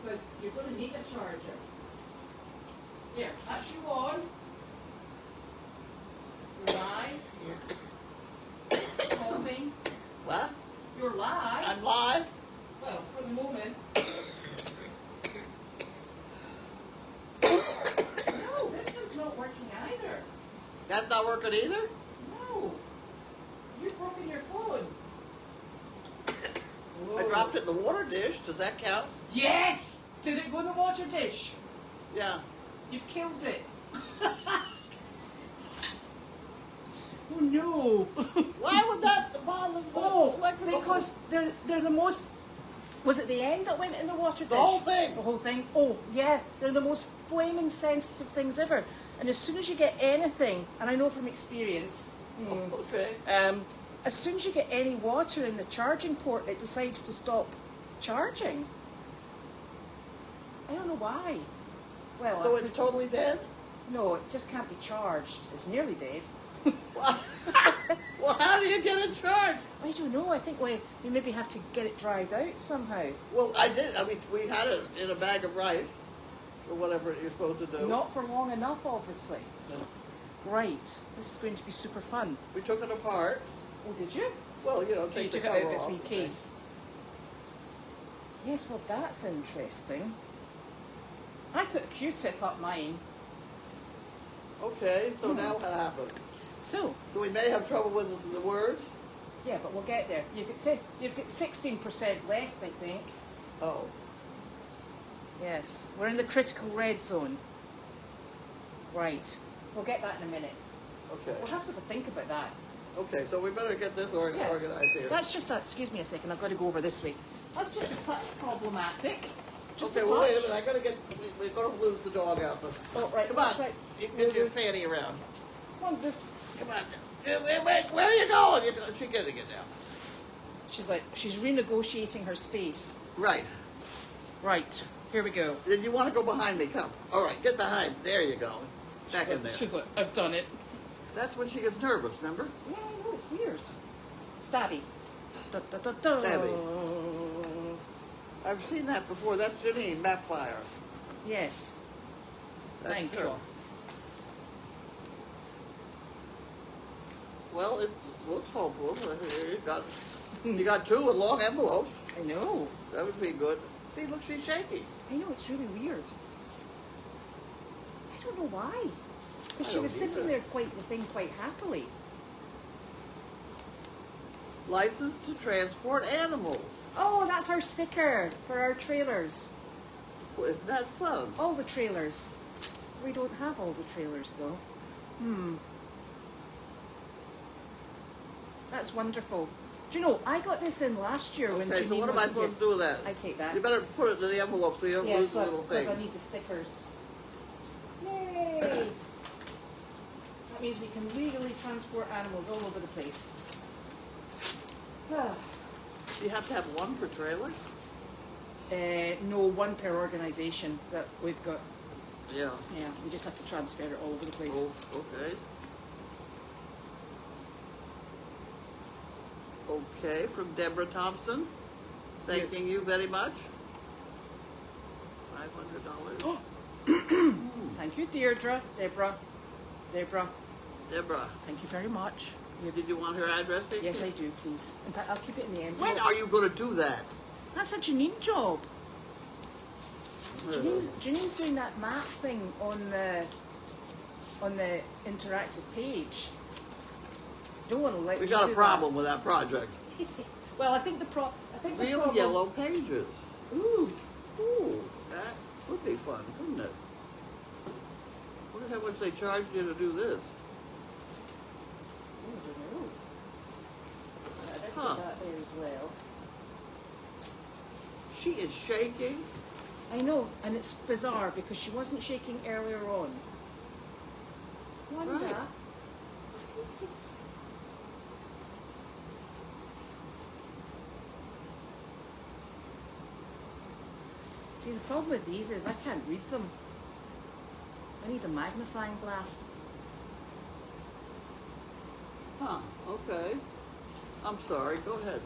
Because you're going to need a charger. Here, that's you on. You're live. Coughing. What? You're live. I'm live? Well, for the moment. No, this one's not working either. That's not working either? No. You've broken your phone. I dropped it in the water dish. Does that count? Yes! Did it go in the water dish? Yeah. You've killed it. Oh no. Why would that bother the electrical? Because they're the most... Was it the end that went in the water dish? The whole thing. The whole thing? Oh, yeah. They're the most flaming sensitive things ever. And as soon as you get anything, and I know from experience... Okay. As soon as you get any water in the charging port, it decides to stop charging. I don't know why. Well, So it's totally dead? No, it just can't be charged. It's nearly dead. Well, how do you get it charged? I don't know. I think we maybe have to get it dried out somehow. Well, I did. I mean, we had it in a bag of rice, or whatever you're supposed to do. Not for long enough, obviously. No. Right. This is going to be super fun. We took it apart. Oh, did you? Well, you know, You take the took it cover out of its off. wee case. Yes, well, that's interesting. I put a Q-tip up mine. Okay, so now what happened? So we may have trouble with the words? yeah, but we'll get there. You've got 16% left, I think. Oh. Yes, we're in the critical red zone. Right, we'll get that in a minute. Okay. We'll have to think about that. Okay, so we better get this organized here. That's just excuse me a second, I've got to go over this way. That's just a touch problematic. Just Okay, a well, touch. wait a minute. We're going to lose the dog out. Oh, right, Come that's on. right. You can get your fanny around. Come on, Boof. Come on. Wait, where are you going? She's getting it now. She's like, she's renegotiating her space. Right. Right, here we go. Then you want to go behind me. Come. All right, get behind. There you go. Back in there. She's like, I've done it. That's when she gets nervous, remember? Yeah, I know, it's weird. Stabby. Da, da, da, da. Stabby. I've seen that before. That's Janine, Mapfire. Yes. That's Thank her. you. Well, it looks hopeful. You got two in long envelopes. I know. That would be good. See, look, she's shaky. I know, it's really weird. I don't know why. Because I she don't was sitting either. there quite happily. License to transport animals. Oh, that's our sticker for our trailers. Well, isn't that fun? All the trailers. We don't have all the trailers though. That's wonderful. Do you know, I got this in last year when Okay, Janine so what am I wasn't supposed here. to do with that? I take that. You better put it in the envelope so you don't lose the little because I thing. need the stickers. Yay! That means we can legally transport animals all over the place. You have to have one per trailer? No, one per organisation that we've got. Yeah. Yeah, we just have to transfer it all over the place. Oh, okay. Okay, from Deborah Thompson. Thanking you very much. $500. Thank you, Deirdre. Deborah. Deborah, Thank you very much. did you want her address? Yes, I do, please. In fact, I'll keep it in the envelope. When are you going to do that? That's a Janine job. Janine's doing that map thing on the interactive page. Don't want to let We me got do a problem with that project. that. Well, I think the Real problem. yellow pages. Ooh, Ooh, that would be fun, wouldn't it? Wonder how much they charge you to do this. I don't know. I put Huh. that there as well. She is shaking. I know, and it's bizarre because she wasn't shaking earlier on. Wanda, Right. what is it? See, the problem with these is I can't read them. I need a magnifying glass. Huh, okay. I'm sorry. Go ahead.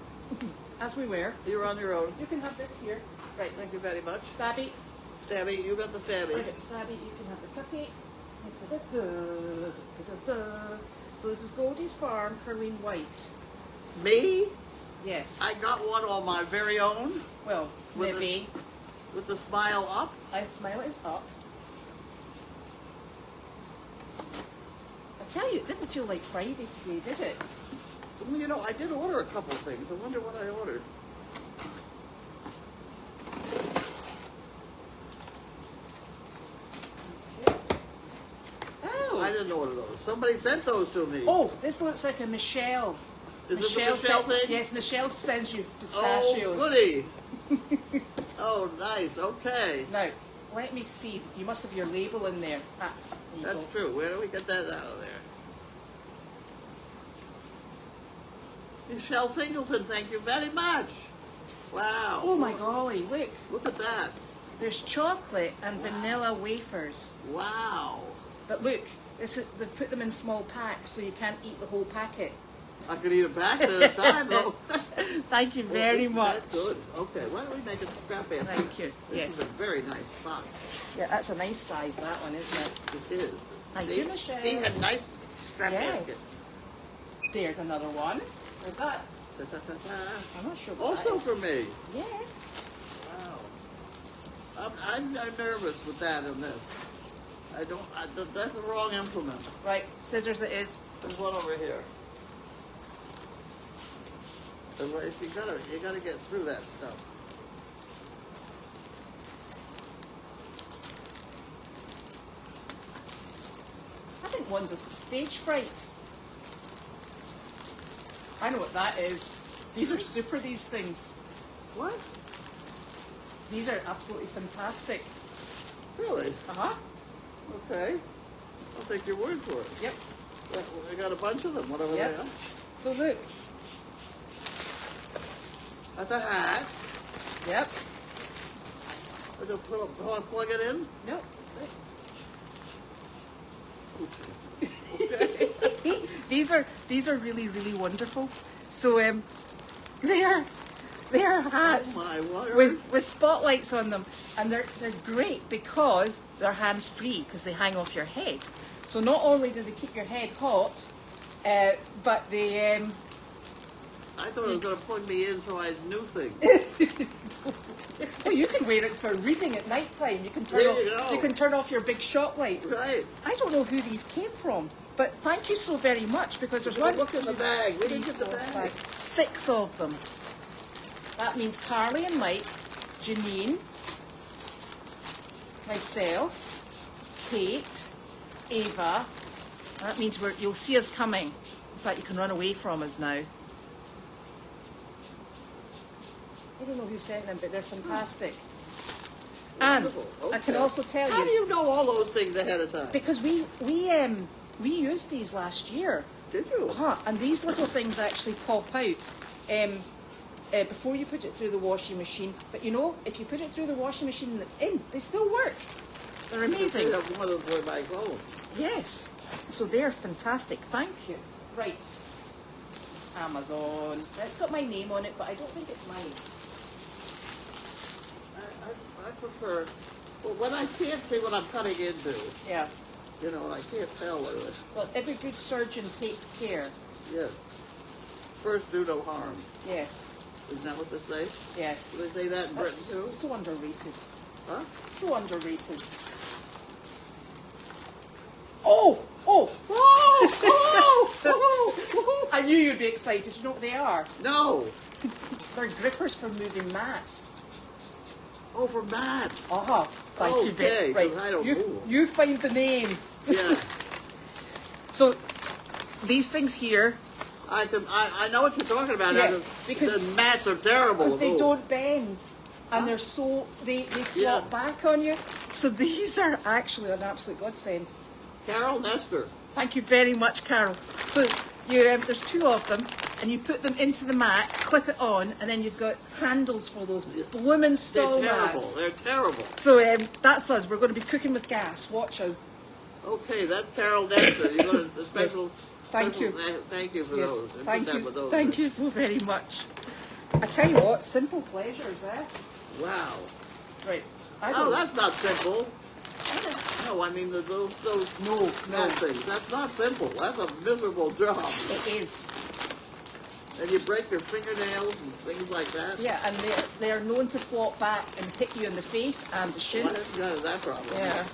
As we were. You're on your own. You can have this here. Right. Thank you very much. Stabby. Stabby, you got the stabby. Okay, Stabby, you can have the cutty. So this is Goldy's farm, Carlene White. Me? Yes. I got one on my very own. Well, With maybe. With the smile up. I smile is up. I tell you, it didn't feel like Friday today, did it? Well, you know, I did order a couple of things. I wonder what I ordered. Oh. I didn't order those. Somebody sent those to me. Oh, this looks like a Michelle. Is this a Michelle thing? Yes, Michelle sends you Oh, pistachios. goody. Oh, nice. Okay. Now, let me see. You must have your label in there. Ah, there you That's go. true. Where do we get that out of there? Michelle Singleton, thank you very much. Wow. Oh my golly, look. Look at that. There's chocolate and vanilla wafers. Wow. But look, they've put them in small packs so you can't eat the whole packet. I could eat a packet at a time, though. Thank you very much. That's good. Okay, why don't we make a scrap basket? Thank you. This Yes. is a very nice box. Yeah, that's a nice size, that one, isn't it? It is. Thank See? you, Michelle. See, a nice scrap Yes. There's another one. Like that. basket. Da, da, da, da. I'm not sure what Also that is. for me. Yes. Wow. I'm nervous with that and this. That's the wrong implement. Right, scissors it is. There's one over here. If you gotta get through that stuff. I think Wanda's stage fright. I know what that is. These are super, these things. What? These are absolutely fantastic. Really? Uh-huh. Okay. I'll take your word for it. Yep. I got a bunch of them, whatever Yep. they are. So look. That's a hat. Yep. Plug it in. No. Okay. These are really, really wonderful. So they are hats Oh my word. with spotlights on them, and they're great because they're hands free because they hang off your head. So not only do they keep your head hot, but they I thought it was going to plug me in so I knew things. well, you can wear it for reading at night time. You can turn There off. you go. You can turn off your big shop lights. Right. I don't know who these came from, but thank you so very much because there's Well, one. look in the bag. We three, didn't get the four, bag. 5, 6 of them. That means Carly and Mike, Janine, myself, Kate, Ava. That means you'll see us coming. In fact, you can run away from us now. I don't know who sent them, but they're fantastic. And Wonderful. I can Okay. also tell How do you, you know all those things ahead of time? because we used these last year. Did you? And these little things actually pop out before you put it through the washing machine. But you know, if you put it through the washing machine and it's in, they still work. They're amazing. I have one of them going back home. Yes. So they're fantastic. Thank you. Right. Amazon. It's got my name on it, but I don't think it's mine. I prefer, well, when I can't see what I'm cutting into, Yeah. you know, and I can't tell whether it's, Well, every good surgeon takes care. yes. First, do no harm. Yes. Isn't that what they say? Yes. Do they say that in That's Britain too? so underrated. Huh? So underrated. Oh! Oh! Oh! Oh! Oh! I knew you'd be excited. You know what they are? No! They're grippers for moving mats. Oh, for mats. Uh-huh. Thank you Okay, very 'cause I don't move. you find the name. Yeah. So these things here, I know what you're talking about. Yeah, now. because- the mats are terrible. because they to move. don't bend. And they're so, they flop Yeah. back on you. So these are actually an absolute godsend. Carol Nestor. Thank you very much, Carol. So you, there's 2 of them, and you put them into the mat, clip it on, and then you've got handles for those bloomin' They're stall terrible. mats. They're terrible. So that's us. We're going to be cooking with gas. Watch us. Okay, that's Carol Nestor. You're going to the special Thank you. Thank you for Yes, those. And thank put that you. with those Thank in. you so very much. I tell you what, simple pleasures, eh? Wow. Right. I Oh, don't that's not simple. No, I mean those No, that things. That's not simple. That's a miserable job. It is. And you break your fingernails and things like that. Yeah, and they're known to flop back and hit you in the face and the Well, I shins. haven't got that problem. Yeah.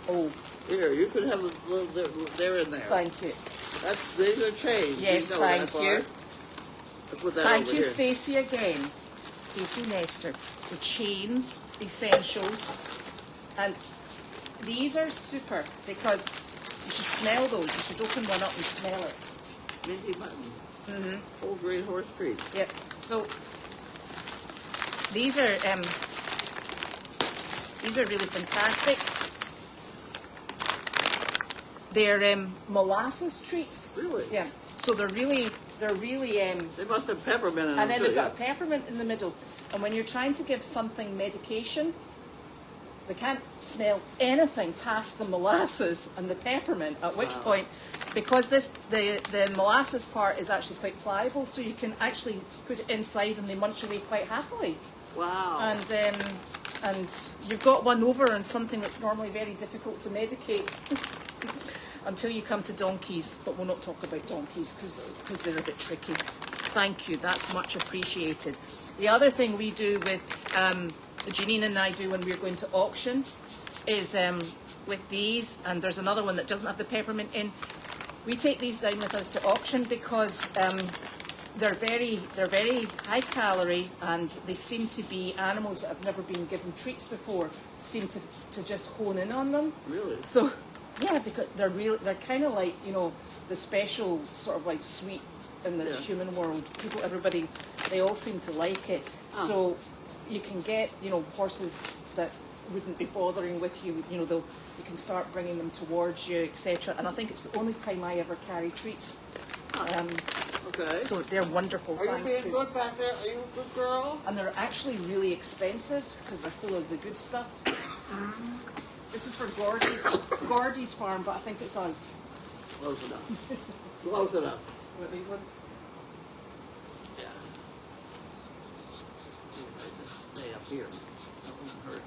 Oh, Here, you could have they're in there. thank you. These are chains. Yes, We know thank that part. you. Let's put that Thank over you, here. Stacey, again. Stacey Nestor. So chains, essentials, and these are super because you should smell those. You should open one up and smell it. Minty mutton. Mm-hmm. Old Great Horse Treat. Yep. So these are really fantastic. They're molasses treats. Really? Yeah. So they're really. They must have peppermint in them And then too, they've yeah. got peppermint in the middle. And when you're trying to give something medication, they can't smell anything past the molasses and the peppermint, at which point, because the molasses part is actually quite pliable, so you can actually put it inside and they munch away quite happily. Wow. And you've got one over on something that's normally very difficult to medicate. Until you come to donkeys, but we'll not talk about donkeys because they're a bit tricky. Thank you, that's much appreciated. The other thing we do with, Janine and I do when we're going to auction is with these, and there's another one that doesn't have the peppermint in, we take these down with us to auction because they're very high calorie and they seem to be animals that have never been given treats before, seem to just hone in on them. Really? So, yeah, because they're kind of like, you know, the special sort of like sweet in the human world. Everybody, they all seem to like it. Oh. So you can get, you know, horses that wouldn't be bothering with you. You know, you can start bringing them towards you, etc. And I think it's the only time I ever carry treats. Okay. So they're wonderful. Are you being good back there? Are you a good girl? And they're actually really expensive because they're full of the good stuff. This is for Gordy's farm, but I think it's us. Close enough. Close enough. What, these ones? Yeah. Stay up here. That won't hurt.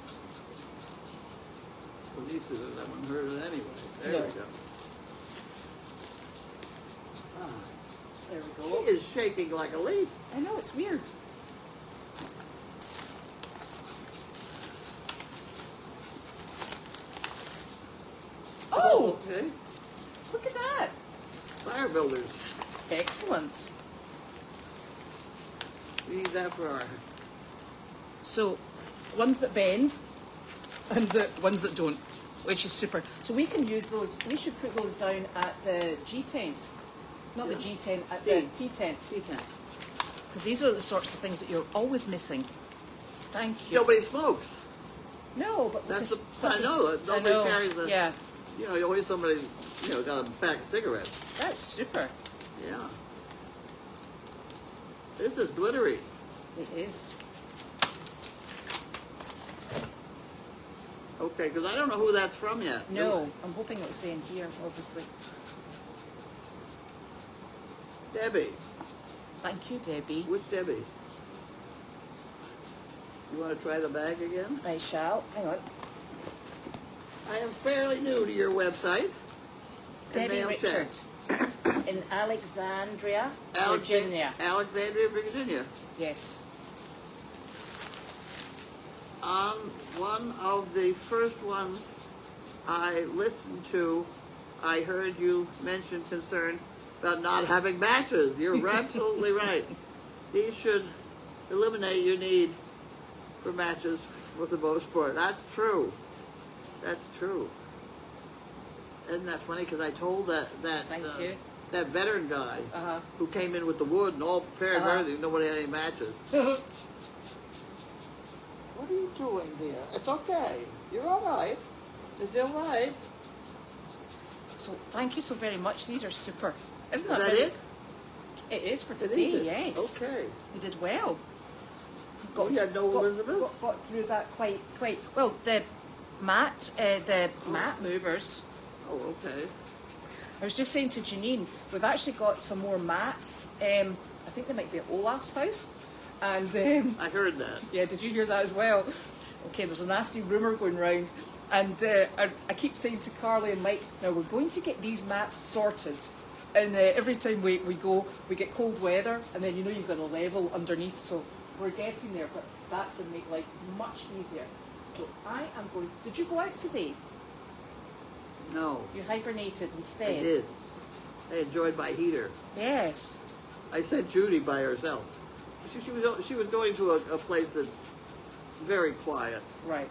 Well, these two, that wouldn't hurt it anyway. There No. we go. Ah, There we she go. is shaking like a leaf. I know, it's weird. Oh, Okay. look at that. Fire builders. Excellent. We need that for our... So, ones that bend and ones that don't, which is super. So we can use those, we should put those down at the G tent. Not the G tent, at the T tent. Tea-time. Because these are the sorts of things that you're always missing. Thank you. Nobody smokes. No, but That's just, I know that nobody carries a... Yeah, You know, always somebody, you know, got a pack of cigarettes. that's super. Yeah. This is glittery. It is. Okay, because I don't know who that's from yet. No, I'm hoping it'll say in here, obviously. Debbie. Thank you, Debbie. Which Debbie? You want to try the bag again? I shall. Hang on. I am fairly new to your website. and Debbie mail Richard check. in Alexandria, Virginia. Alexandria, Virginia. Yes. On one of the first ones I listened to, I heard you mention concern about not having matches. You're absolutely right. These should eliminate your need for matches for the most part. That's true. That's true. Isn't that funny? Because I told that veteran guy who came in with the wood and all prepared and everything, nobody had any matches. What are you doing here? It's okay. You're all right. It's all right. So thank you so very much. These are super. Isn't Is that very- it? It is for It today, is it? yes. Okay. You did well. We had no Elizabeth? Got through that quite well. The the mat movers. Oh, okay. I was just saying to Janine, we've actually got some more mats. I think they might be at Olaf's house. And I heard that. yeah, did you hear that as well? Okay, there's a nasty rumour going round. And I keep saying to Carly and Mike, now we're going to get these mats sorted. And every time we go, we get cold weather, and then you've got a level underneath, so we're getting there, but that's going to make life much easier. So I am going... Did you go out today? No. You hibernated instead? I did. I enjoyed my heater. Yes. I sent Judy by herself. She was going to a place that's very quiet, Right.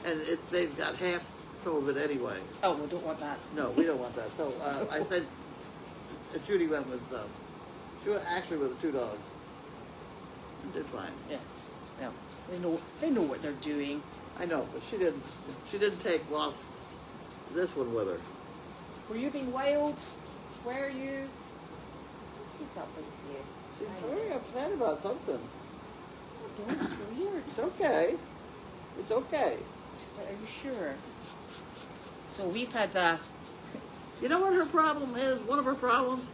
and they've got half COVID anyway. Oh, we don't want that. No, we don't want that. So I said, Judy went with, she went actually with the 2 dogs. And did fine. Yeah. Yeah. They know what they're doing. I know, but she didn't take this one with her. Were you being wild? Where are you? What is up with you? She's very upset about something. Oh, don't, it's weird. It's okay. It's okay. She's like, are you sure? So we've had You know what her problem is? One of her problems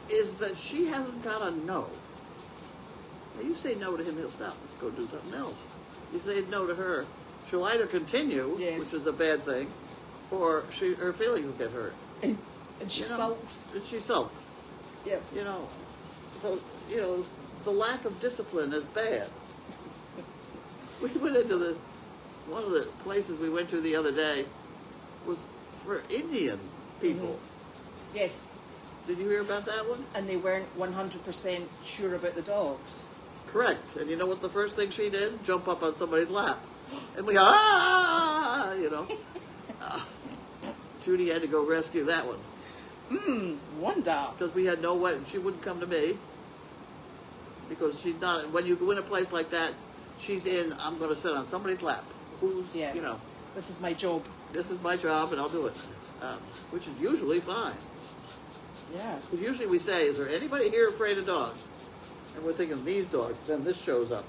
is that she hasn't got a no. Now you say no to him, he'll stop. Let's go do something else. You say no to her, she'll either continue, Yes. which is a bad thing, or her feelings will get hurt. and she sulks. And she sulks. Yeah. So, the lack of discipline is bad. We went into one of the places we went to the other day was for Indian people. Mm-hmm. Yes. Did you hear about that one? And they weren't 100% sure about the dogs. Correct. And you know what the first thing she did? Jump up on somebody's lap. And we Judy had to go rescue that one. Wanda. Because we had no way. She wouldn't come to me. Because she's not, when you go in a place like that, she's in, I'm going to sit on somebody's lap. This is my job. This is my job and I'll do it. Which is usually fine. Yeah. Because usually we say, is there anybody here afraid of dogs? And we're thinking, these dogs, then this shows up,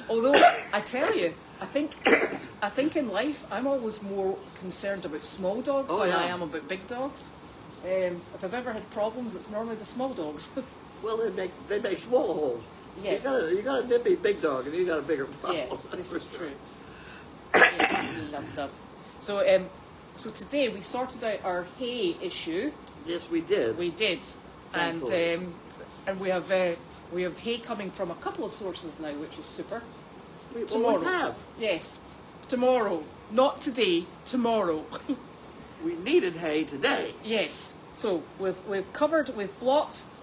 Although, I tell you, I think in life, I'm always more concerned about small dogs than I am about big dogs. If I've ever had problems, it's normally the small dogs. Well, they make smaller holes. Yes. You got a nippy big dog, and you got a bigger problem. Yes, this is true. Yes, we love stuff. So today we sorted out our hay issue. Yes, we did. We did, Thankfully. and we have hay coming from a couple of sources now, which is super. We Tomorrow. always have. Yes, tomorrow, not today. Tomorrow. We needed hay today. Yes. So we've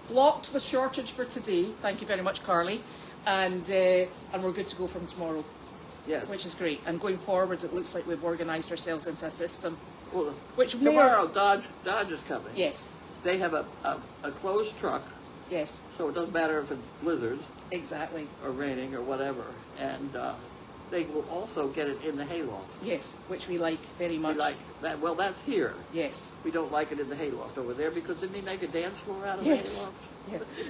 blocked the shortage for today. Thank you very much, Carly, and we're good to go from tomorrow. Yes. Which is great. And going forward, it looks like we've organised ourselves into a system. Well, Which tomorrow, Dodge is coming. Yes. They have a closed truck, Yes. so it doesn't matter if it's blizzards Exactly. or raining or whatever. And they will also get it in the hayloft. Yes, which we like very much. We like that. Well, that's here. Yes. We don't like it in the hayloft over there because didn't he make a dance floor out of Yes. the hayloft?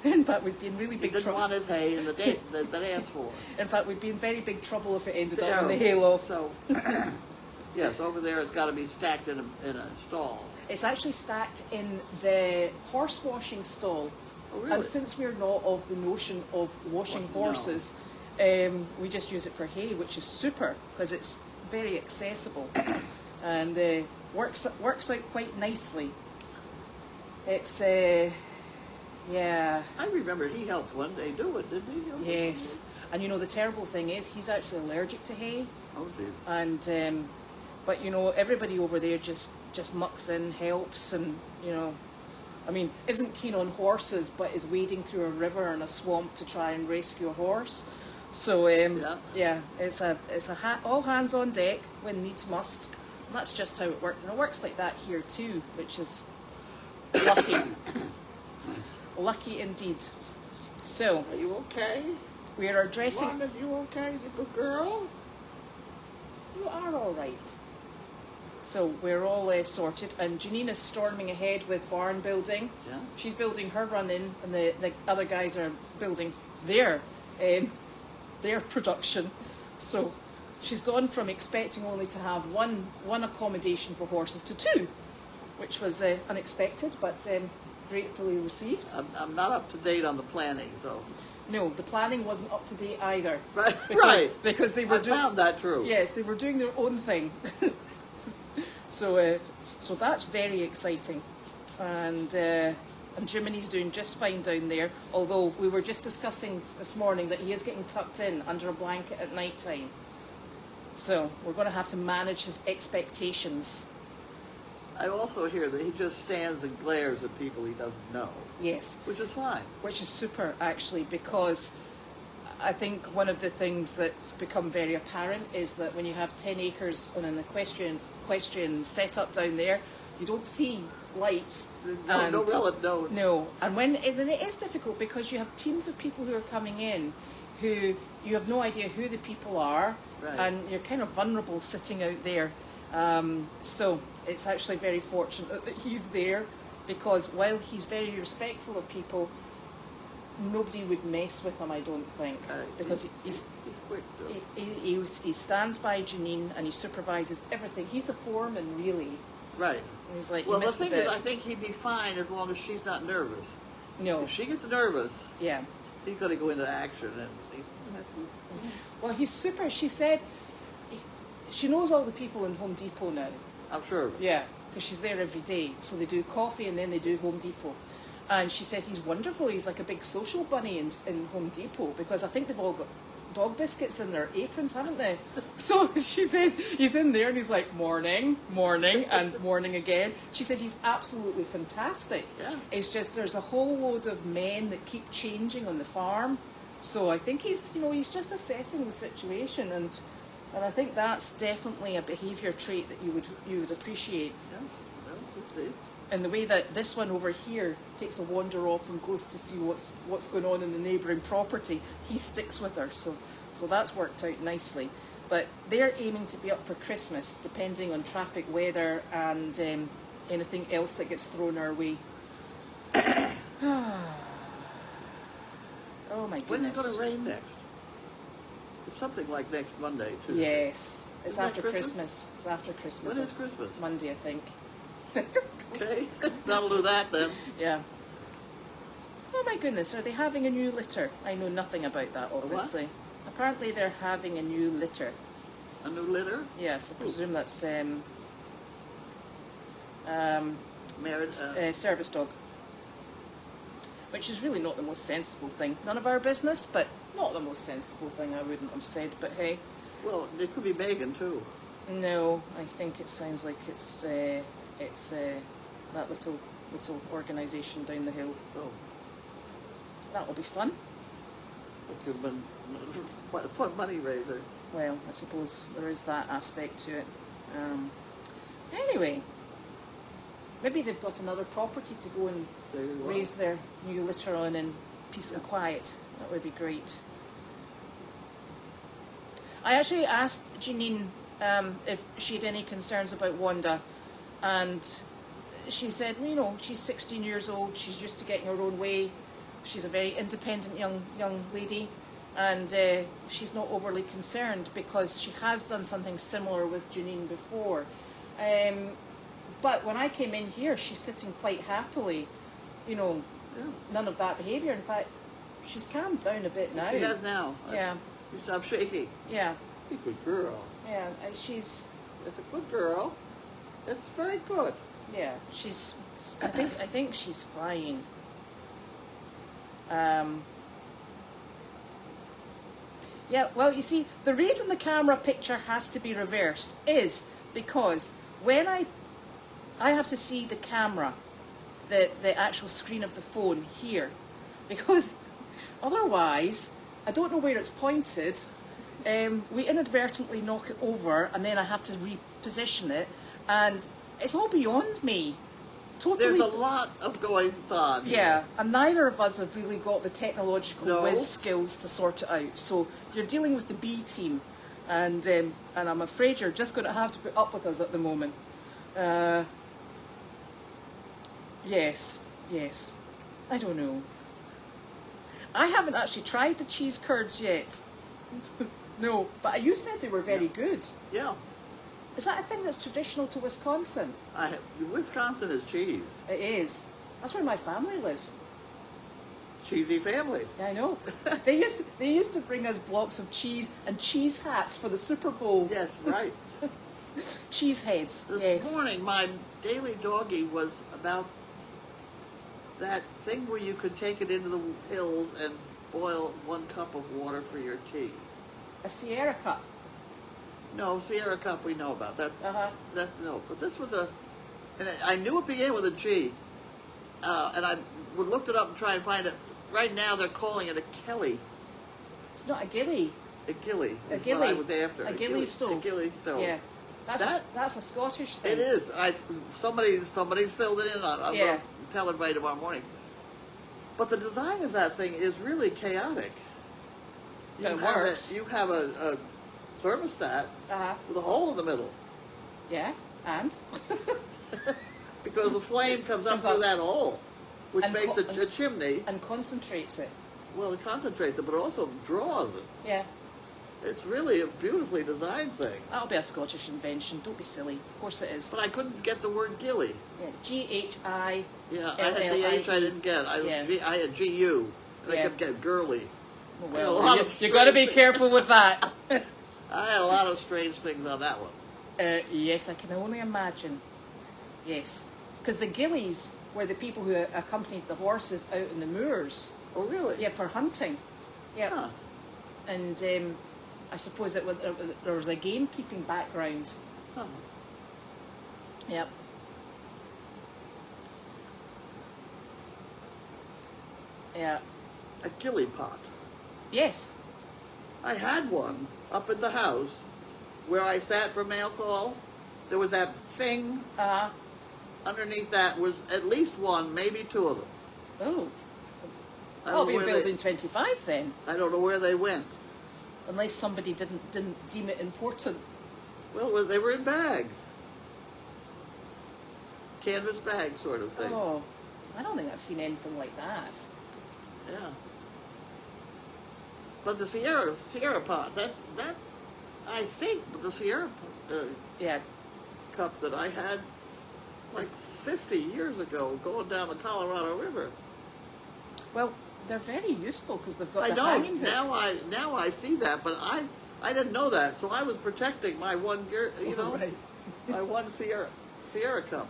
Yeah. In fact, we'd be in really He big didn't trouble. want his hay in the dance floor. In fact, we'd be in very big trouble if it ended up in the hayloft. So, yes, over there it's got to be stacked in a stall. It's actually stacked in the horse washing stall. Oh, really? And since we're not of the notion of washing No. horses, we just use it for hay, which is super because it's very accessible and works out quite nicely. It's yeah. I remember he helped one day do it, didn't he? Yes. And the terrible thing is he's actually allergic to hay. Oh, geez. And but everybody over there just mucks in, helps, and isn't keen on horses, but is wading through a river and a swamp to try and rescue a horse. So yeah, it's a all hands on deck when needs must. And that's just how it works. And it works like that here too, which is lucky, lucky indeed. So Are you okay? we are addressing. Wanda, you okay? You good girl? You are all right. So we're all sorted, and Janina's storming ahead with barn building. Yeah. She's building her run in, and the other guys are building their production. So she's gone from expecting only to have one accommodation for horses to two, which was unexpected, but gratefully received. I'm not up to date on the planning, so. No, the planning wasn't up to date either. Right, because they were I found that true. Yes, they were doing their own thing. So that's very exciting, and Jiminy's doing just fine down there. Although we were just discussing this morning that he is getting tucked in under a blanket at night time. So we're going to have to manage his expectations. I also hear that he just stands and glares at people he doesn't know. Yes. Which is fine. Which is super, actually, because I think one of the things that's become very apparent is that when you have 10 acres on an equestrian setup down there, you don't see lights. No. And when it is difficult because you have teams of people who are coming in who you have no idea who the people are, right. And you're kind of vulnerable sitting out there. So it's actually very fortunate that he's there, because while he's very respectful of people, nobody would mess with him, I don't think, because he's quick. he stands by Janine and he supervises everything. He's the foreman, really. Right. And he's like, well, the thing is, I think he'd be fine as long as she's not nervous. No. If she gets nervous, yeah, he's going to go into action. And well, he's super. She said she knows all the people in Home Depot now. I'm sure. Yeah, because she's there every day. So they do coffee and then they do Home Depot. And she says he's wonderful. He's like a big social bunny in Home Depot, because I think they've all got dog biscuits in their aprons, haven't they? So she says he's in there and he's like, morning, morning, and morning again. She said he's absolutely fantastic. Yeah. It's just there's a whole load of men that keep changing on the farm. So I think he's just assessing the situation, and I think that's definitely a behaviour trait that you would appreciate. Yeah, well, we'll see. And the way that this one over here takes a wander off and goes to see what's going on in the neighbouring property, he sticks with her. So that's worked out nicely. But they're aiming to be up for Christmas, depending on traffic, weather, and anything else that gets thrown our way. Oh my goodness. When is it going to rain next? It's something like next Monday, too. Yes. It's Isn't that after Christmas. It's after Christmas. When is Christmas? Monday, I think. Okay, that'll do that then. Yeah. Oh my goodness, are they having a new litter? I know nothing about that, obviously. What? Apparently they're having a new litter. A new litter? Yes, I presume that's Married, service dog. Which is really not the most sensible thing. None of our business, but not the most sensible thing, I wouldn't have said, but hey. well, it could be Megan, too. No, I think it sounds like it's that little organisation down the hill. Oh. That will be fun. It could have been a fun money raiser. Well, I suppose there is that aspect to it. Anyway, maybe they've got another property to go and raise their new litter on in peace and quiet. That would be great. I actually asked Janine if she had any concerns about Wanda, and she said, she's 16 years old, she's used to getting her own way, she's a very independent young lady, and she's not overly concerned because she has done something similar with Janine before. But when I came in here, she's sitting quite happily, none of that behaviour. In fact, she's calmed down a bit now. She has now. Yeah. You stop shaking. Yeah. You're a good girl. Yeah, she's... It's a good girl. It's very good. Yeah, she's... I think she's fine. Yeah, well, you see, the reason the camera picture has to be reversed is because when I have to see the camera, the actual screen of the phone here, because otherwise I don't know where it's pointed. We inadvertently knock it over and then I have to reposition it, and it's all beyond me. Totally. There's a lot of going on here. Yeah, and neither of us have really got the technological whiz No. skills to sort it out. So you're dealing with the B team, and I'm afraid you're just going to have to put up with us at the moment. Yes. I don't know. I haven't actually tried the cheese curds yet. No, but you said they were very good. Yeah. Is that a thing that's traditional to Wisconsin? Wisconsin is cheese. It is. That's where my family live. Cheesy family. Yeah, I know. They used to bring us blocks of cheese and cheese hats for the Super Bowl. Yes, right. Cheese heads. This morning, my daily doggy was about that thing where you could take it into the hills and boil 1 cup of water for your tea. A Sierra cup. No, Sierra cup we know about. That's no. But this was and I knew it began with a G, and I looked it up and try and find it. Right now they're calling it a Kelly. It's not a gilly. A Gilly. A Is gilly. what I was after. A gilly stove. A Gilly stove. Yeah. That's a Scottish thing. It is. Somebody filled it in. I'm going to tell everybody tomorrow morning. But the design of that thing is really chaotic. But it works. You have a thermostat with a hole in the middle. Yeah, and? Because the flame comes up through that hole, which makes a chimney. And concentrates it. Well, it concentrates it, but it also draws it. Yeah. It's really a beautifully designed thing. That'll be a Scottish invention. Don't be silly. Of course it is. But I couldn't get the word Gilly. Yeah, G-H-I. Yeah, I had the H I didn't get. I had G-U, and I kept getting girly. Well, you've got to be careful with that. I had a lot of strange things on that one. Yes, I can only imagine. Yes. Because the gillies were the people who accompanied the horses out in the moors. Oh, really? Yeah, for hunting. Yeah. Huh. And I suppose there was a gamekeeping background. Huh. Yep. Yeah. A gilly pot. Yes. I had one up at the house where I sat for mail call. There was that thing underneath that was at least one, maybe 2 of them. Oh. I'll be building 25 then. I don't know where they went. Unless somebody didn't deem it important. Well, they were in bags. Canvas bags sort of thing. Oh, I don't think I've seen anything like that. Yeah. But the Sierra pot, that's I think the Sierra cup that I had like 50 years ago going down the Colorado River. Well, they're very useful because they've got I the know. hanging hook. Now I see that, but I didn't know that, so I was protecting my one, Right. my one Sierra cup.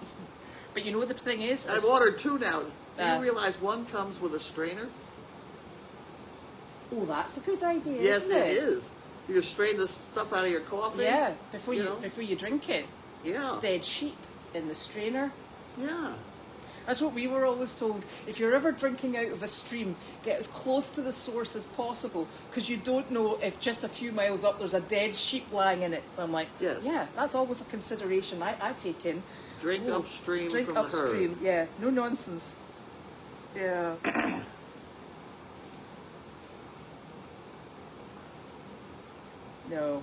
But you know what the thing is? I've ordered 2 now. Do you realize one comes with a strainer? Oh, that's a good idea. Yes, isn't it is. You can strain the stuff out of your coffee. Yeah, before you drink it. Yeah. Dead sheep in the strainer. Yeah. That's what we were always told. If you're ever drinking out of a stream, get as close to the source as possible because you don't know if just a few miles up there's a dead sheep lying in it. I'm like, yeah, that's always a consideration I take in. Drink upstream Drink from upstream, the herd. yeah. No nonsense. Yeah. No.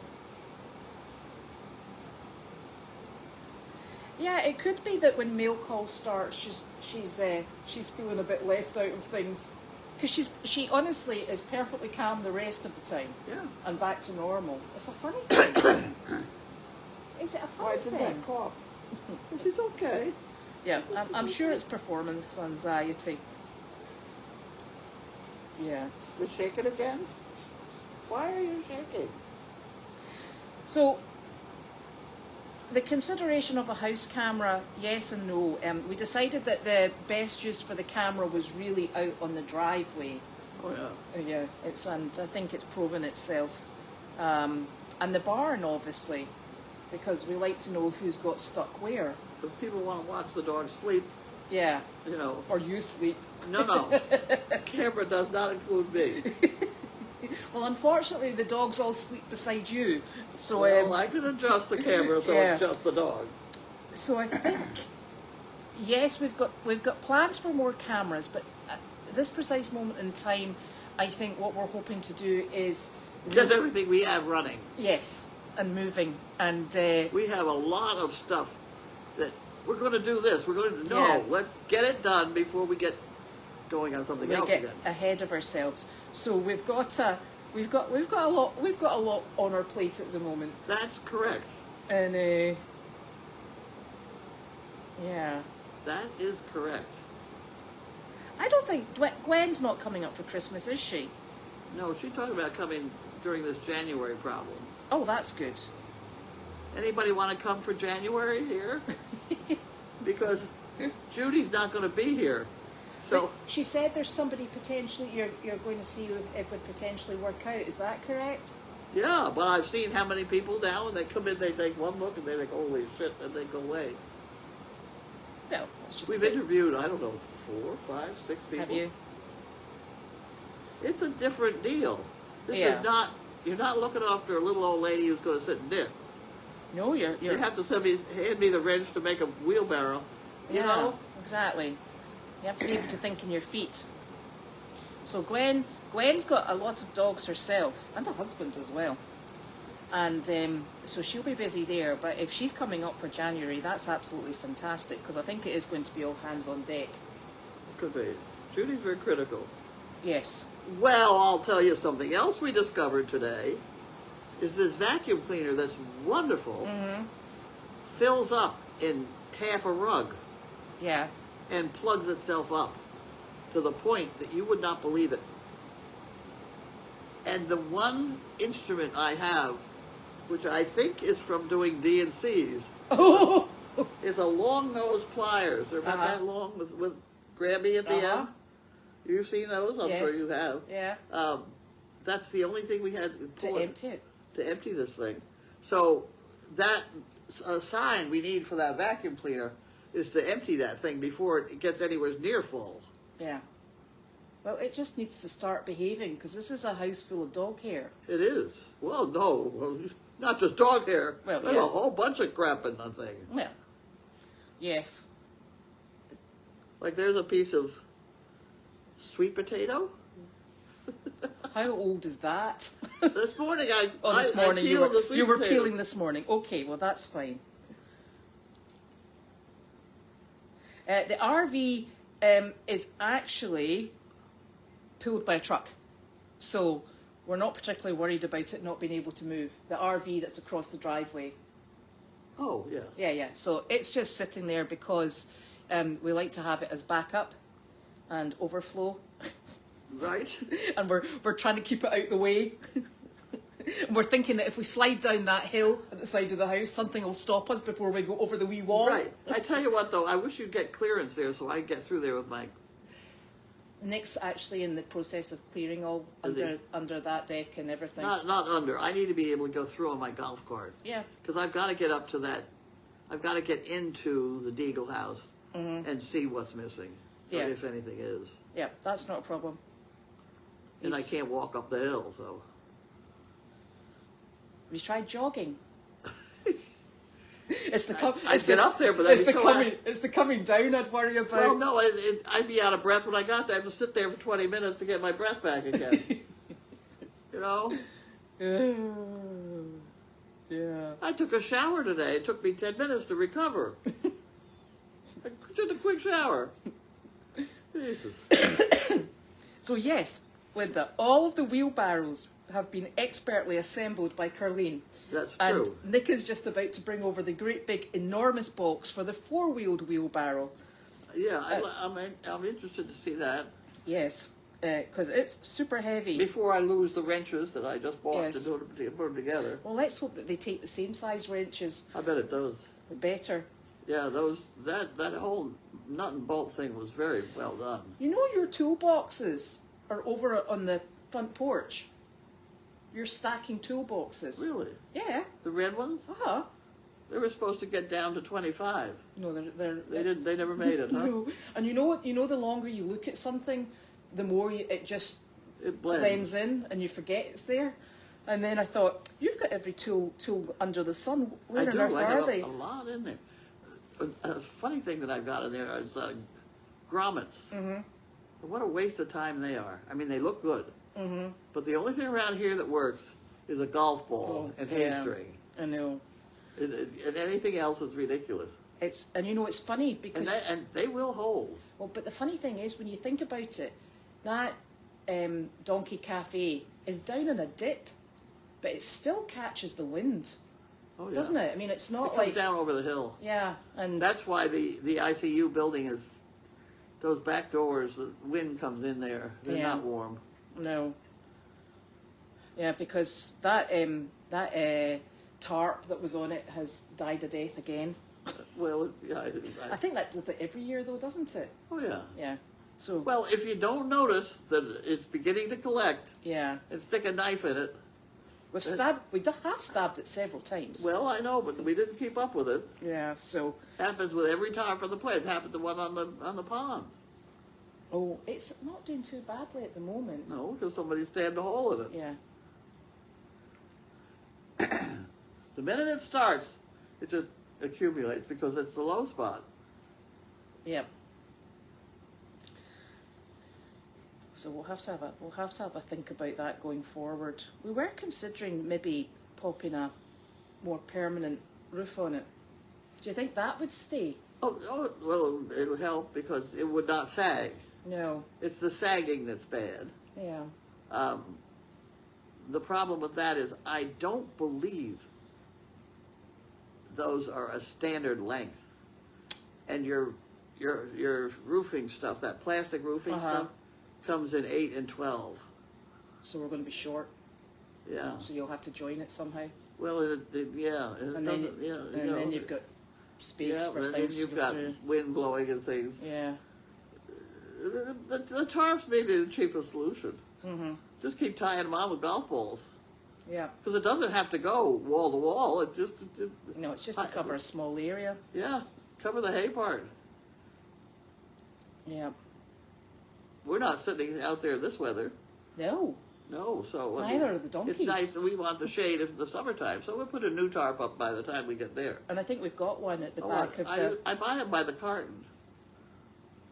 Yeah, it could be that when mail call starts, she's feeling a bit left out of things, because she honestly is perfectly calm the rest of the time. Yeah. And back to normal. It's a funny thing. Is it a funny thing? That cough? She's okay. Yeah, I'm sure it's performance anxiety. Yeah. You're shaking again? Why are you shaking? So, the consideration of a house camera, yes and no. We decided that the best use for the camera was really out on the driveway. Oh yeah. Yeah, and I think it's proven itself. And the barn, obviously, because we like to know who's got stuck where. If people want to watch the dog sleep, Yeah. Or you sleep. No. Camera does not include me. Well, unfortunately, the dogs all sleep beside you. So well, I can adjust the camera so it's just the dog. So I think, yes, we've got plans for more cameras, but at this precise moment in time, I think what we're hoping to do is Get everything we have running. Yes, and moving, and we have a lot of stuff that we're going to do this. We're going to let's get it done before we get going on something else get again. ahead of ourselves. So we've got We've got a lot on our plate at the moment, That's correct. and yeah. That is correct. I don't think Gwen's not coming up for Christmas, is she? No, she talked about coming during this January problem. Oh, that's good. Anybody want to come for January here? Because Judy's not going to be here. So But she said there's somebody potentially you're going to see who it would potentially work out. Is that correct? yeah, but I've seen how many people now, and they come in, they take one look, and they think, holy shit, and they go away. Well, that's just. We've interviewed, I don't know, 4, 5, 6 people. Have you? It's a different deal. This Yeah. is not. You're not looking after a little old lady who's going to sit and knit. No, you're. They have to hand me the wrench to make a wheelbarrow. You know. Exactly. You have to be able to think on your feet. So Gwen's got a lot of dogs herself and a husband as well, and so she'll be busy there. But if she's coming up for January, that's absolutely fantastic because I think it is going to be all hands on deck. Could be. Judy's very critical. Yes. Well, I'll tell you something else we discovered today is this vacuum cleaner that's wonderful fills up in half a rug Yeah. and plugs itself up to the point that you would not believe it. And the one instrument I have, which I think is from doing D&Cs, Oh. is a long nose pliers. They're about that long with grabby at the end. You've seen those? I'm sure you have. Yeah. That's the only thing we had To empty it. to empty this thing. So that sign we need for that vacuum cleaner is to empty that thing before it gets anywhere near full. Yeah. Well, it just needs to start behaving because this is a house full of dog hair. It is. Well, no, not just dog hair. Well, There's yeah. a whole bunch of crap in the thing. Well, yes. Like there's a piece of sweet potato. How old is that? This morning I This I morning peeled the sweet you were potato. peeling this morning. Okay, well that's fine. The RV is actually pulled by a truck, so we're not particularly worried about it not being able to move. The RV that's across the driveway. Oh, yeah. Yeah. So it's just sitting there because we like to have it as backup and overflow. Right? And we're trying to keep it out the way. And we're thinking that if we slide down that hill at the side of the house, something will stop us before we go over the wee wall. Right. I tell you what, though, I wish you'd get clearance there so I could get through there with my... Nick's actually in the process of clearing all under that deck and everything. Not under. I need to be able to go through on my golf cart. Yeah. Because I've got to get up to that. I've got to get into the Deagle house and see what's missing. Or Yeah. if anything is. Yeah, that's not a problem. And I can't walk up the hill, so... Have you tried jogging? It's I'd get up there, but I'd be so... It's the coming down I'd worry about. Well, no, I'd be out of breath when I got there. I have to sit there for 20 minutes to get my breath back again. You know? Yeah. I took a shower today. It took me 10 minutes to recover. I took a quick shower. Jesus. So yes, Wanda, all of the wheelbarrows have been expertly assembled by Carlene. That's true. And Nick is just about to bring over the great big enormous box for the four-wheeled wheelbarrow. Yeah, I'm interested to see that. Yes, because it's super heavy. Before I lose the wrenches that I just bought Yes. to put them together. Well, let's hope that they take the same size wrenches. I bet it does. Better. Yeah, that whole nut and bolt thing was very well done. You know your toolboxes are over on the front porch. You're stacking toolboxes. Really? Yeah. The red ones? Uh-huh. They were supposed to get down to 25. No, they're They didn't. They never made it, huh? No. And you know what? You know, the longer you look at something, the more it just It blends in, and you forget it's there. And then I thought, you've got every tool under the sun. Where on earth I are have they? a lot in there. A funny thing that I've got in there is grommets. Mm-hmm. What a waste of time they are. I mean, they look good. Mm-hmm. But the only thing around here that works is a golf ball and hay string. I know. And anything else is ridiculous. And you know, it's funny because... And they will hold. Well, but the funny thing is, when you think about it, that Donkey Cafe is down in a dip, but it still catches the wind, Oh, yeah. doesn't it? I mean, it's It not comes like down over the hill. yeah, and That's why the ICU building is, those back doors, the wind comes in there. They're Yeah. not warm. no, yeah, because that tarp that was on it has died a death again. Well, yeah. I think that does it every year, though, doesn't it? Oh, yeah. Yeah. So Well, if you don't notice that it's beginning to collect yeah, and stick a knife in it, we have stabbed it several times. well, I know, but we didn't keep up with it. Yeah. So Happens with every tarp on the plant. Happened to one on the pond. oh, it's not doing too badly at the moment. No, because somebody stabbed a hole in it. Yeah. The minute it starts, it just accumulates because it's the low spot. Yeah. So we'll have to have a think about that going forward. We were considering maybe popping a more permanent roof on it. Do you think that would stay? Oh, well, it'll help because it would not sag. No. It's the sagging that's bad. Yeah. The problem with that is I don't believe those are a standard length. And your roofing stuff, that plastic roofing stuff, comes in 8 and 12. So we're going to be short. Yeah. So you'll have to join it somehow. Well, yeah. And then you've got space for and things. then you've to got through. wind blowing and things. Yeah. The tarps may be the cheapest solution. Mm-hmm. Just keep tying them on with golf balls. Yeah. Because it doesn't have to go wall to wall. No, it's just to cover a small area. Yeah, cover the hay part. Yeah. We're not sitting out there in this weather. No. No, so Neither are the donkeys. It's nice. We want the shade in the summertime, so we'll put a new tarp up by the time we get there. And I think we've got one at the back of the. I buy them by the carton.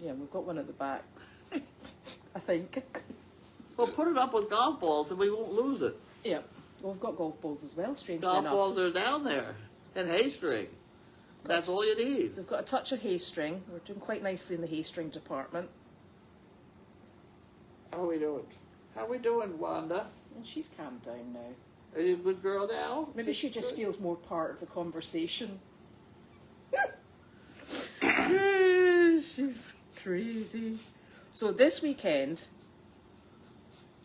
Yeah, we've got one at the back. I think. Well, put it up with golf balls, and we won't lose it. Yeah. Well, we've got golf balls as well. Strangely Golf enough. balls are down there, and hay string. That's all you need. We've got a touch of hay string. We're doing quite nicely in the hay string department. How are we doing? How are we doing, Wanda? And she's calmed down now. Are you a good girl now? Maybe she just feels more part of the conversation. She's crazy. So this weekend,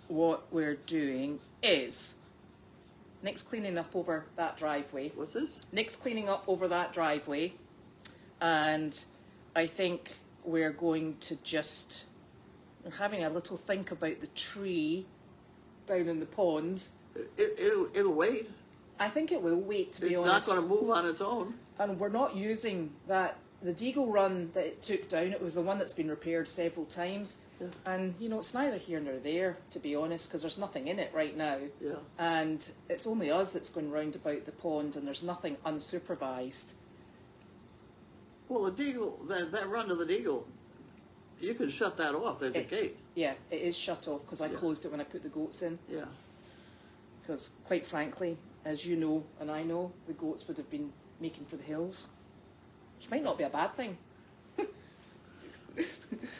what we're doing is Nick's cleaning up over that driveway. What's this? Nick's cleaning up over that driveway, and I think we're going to just we're having a little think about the tree down in the pond. It'll wait. I think it will wait, to be It's honest. not going to move on its own. And we're not using that. The Deagle run that it took down, it was the one that's been repaired several times. Yeah. And, you know, it's neither here nor there, to be honest, because there's nothing in it right now. Yeah. And it's only us that's going round about the pond, and there's nothing unsupervised. Well, the Deagle, that run to the Deagle, you can shut that off. There's a gate. Yeah, it is shut off because I closed it when I put the goats in. Yeah. Because, quite frankly, as you know and I know, the goats would have been making for the hills. Which might not be a bad thing.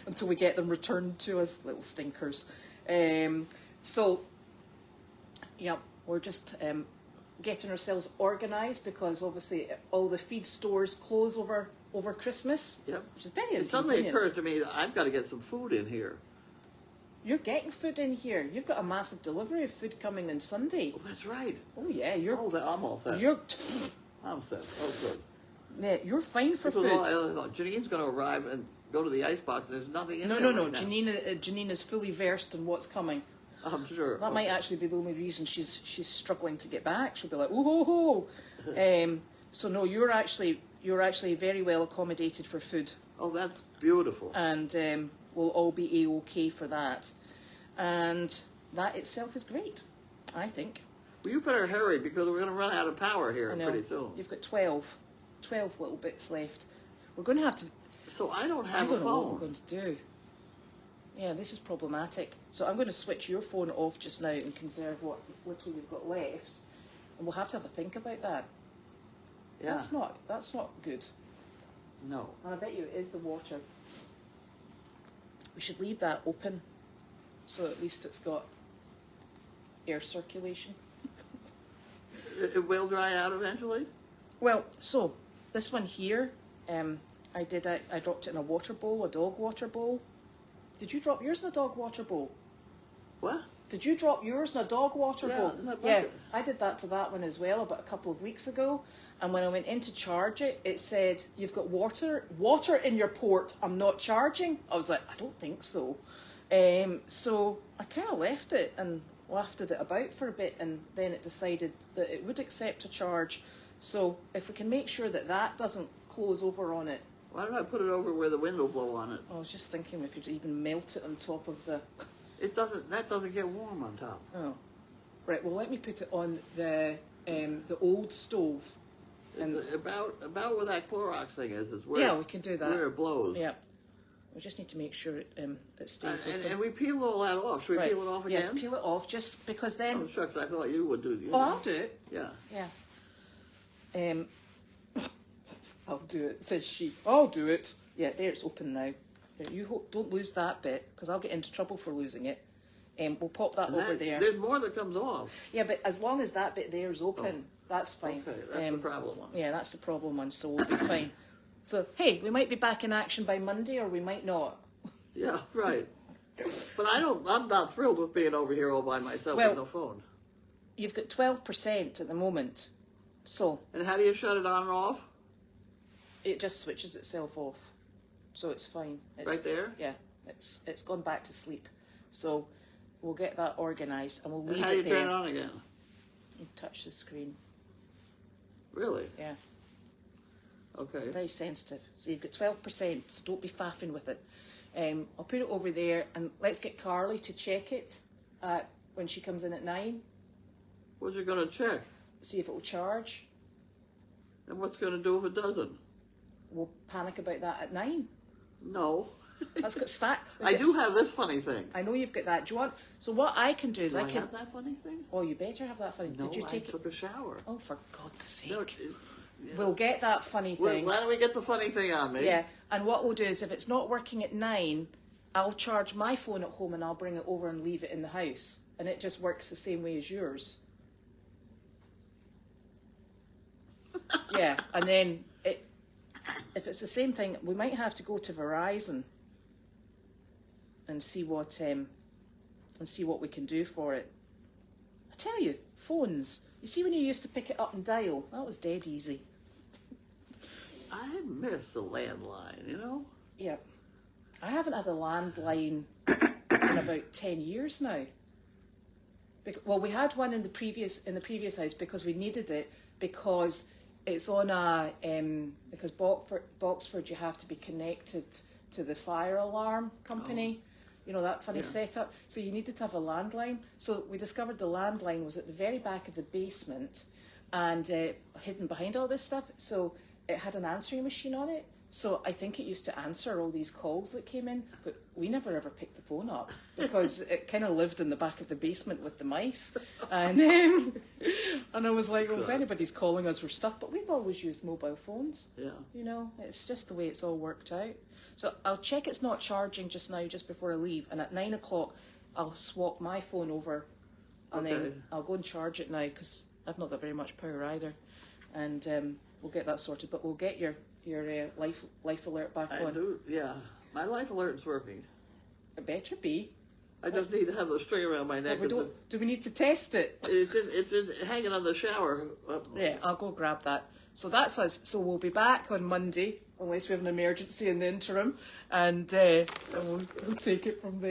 Until we get them returned to us, little stinkers. So, yeah, we're just getting ourselves organised because obviously all the feed stores close over Christmas. Yep. Which is very It inconvenient. suddenly occurred to me that I've got to get some food in here. You're getting food in here. You've got a massive delivery of food coming on Sunday. Oh, that's right. Oh yeah, I'm all set. You're I'm set. Oh, good. yeah, you're fine for food. I thought Janine's going to arrive and go to the icebox and there's nothing in there. No. right now. Janine is fully versed in what's coming. I'm sure. That might actually be the only reason she's struggling to get back. She'll be like, oh ho ho. So no, you're actually very well accommodated for food, Oh, that's beautiful. and we'll all be a-okay for that. And that itself is great, I think. Well, you better hurry because we're going to run out of power here I know. pretty soon. You've got 12 little bits left. We're going to have to. So I don't I have don't a know what phone. we're going to do. Yeah, this is problematic. So I'm going to switch your phone off just now and conserve what little you've got left, and we'll have to have a think about that. Yeah. That's not good. No. And I bet you it is the water. We should leave that open, so at least it's got air circulation. It will dry out eventually? Well, so this one here, I dropped it in a water bowl, a dog water bowl. Did you drop yours in a dog water bowl? What? Did you drop yours in a dog water bowl? In that Yeah, bucket. I did that to that one as well about a couple of weeks ago. And when I went in to charge it, it said, you've got water in your port, I'm not charging. I was like, I don't think so. So I kind of left it and wafted it about for a bit, and then it decided that it would accept a charge. So if we can make sure that that doesn't close over on it. Why don't I put it over where the wind will blow on it? I was just thinking we could even melt it on top of the... That doesn't get warm on top. Oh, right. Well, let me put it on the old stove. And It's about where that Clorox thing is where yeah, we can do that. where it blows. Yeah, we just need to make sure it stays open. And we peel all that off. Should we Right. peel it off again? Yeah, peel it off just because then. Oh shucks, I thought you would do it. Oh, I'll do it. Yeah. Yeah. I'll do it. Says she. I'll do it. Yeah, there it's open now. You don't lose that bit because I'll get into trouble for losing it. We'll pop that over there. There's more that comes off. Yeah, but as long as that bit there is open, that's fine. Okay, that's the problem one. Yeah, that's the problem one, so we'll be fine. So, hey, we might be back in action by Monday or we might not. Yeah, right. But I'm not thrilled with being over here all by myself with no phone. You've got 12% at the moment. So And how do you shut it on and off? it just switches itself off. So it's fine. Right there? Yeah. It's gone back to sleep. So we'll get that organised and we'll leave And how it do you there. turn it on again? You touch the screen. Really? Yeah. Okay. Very sensitive. So you've got 12%, so don't be faffing with it. I'll put it over there and let's get Carly to check it when she comes in at 9. What's it going to check? See if it will charge. And what's going to do if it doesn't? We'll panic about that at 9. No. That's got stack. I do have this funny thing. I know you've got that. Do you want? So what I can do is Do I I can. have that funny thing? Oh, you better have that funny. No, Did you take I took a shower. Oh, for God's sake! No, We'll get that funny Why thing. don't we get the funny thing on me? Yeah, and what we'll do is if it's not working at 9, I'll charge my phone at home and I'll bring it over and leave it in the house, and it just works the same way as yours. Yeah, and then if it's the same thing, we might have to go to Verizon and see what we can do for it. I tell you, phones. You see when you used to pick it up and dial? That was dead easy. I miss the landline, you know? Yeah. I haven't had a landline in about 10 years now. Well, we had one in the previous house because we needed it because it's on a because Boxford you have to be connected to the fire alarm company. You know, that funny setup. So you needed to have a landline. So we discovered the landline was at the very back of the basement and hidden behind all this stuff. So it had an answering machine on it. So I think it used to answer all these calls that came in, but we never ever picked the phone up because it kind of lived in the back of the basement with the mice. And I was like, well, if anybody's calling us for stuff, but we've always used mobile phones. Yeah. You know, it's just the way it's all worked out. So I'll check it's not charging just now, just before I leave. And at 9 o'clock, I'll swap my phone over and then I'll go and charge it now because I've not got very much power either. And we'll get that sorted, but we'll get your life alert back on. I do, yeah. My life alert's working. It better be. I just need to have the string around my neck. Do we need to test it? It's hanging on the shower. Yeah, I'll go grab that. So that's us. So we'll be back on Monday, unless we have an emergency in the interim, and we'll take it from there.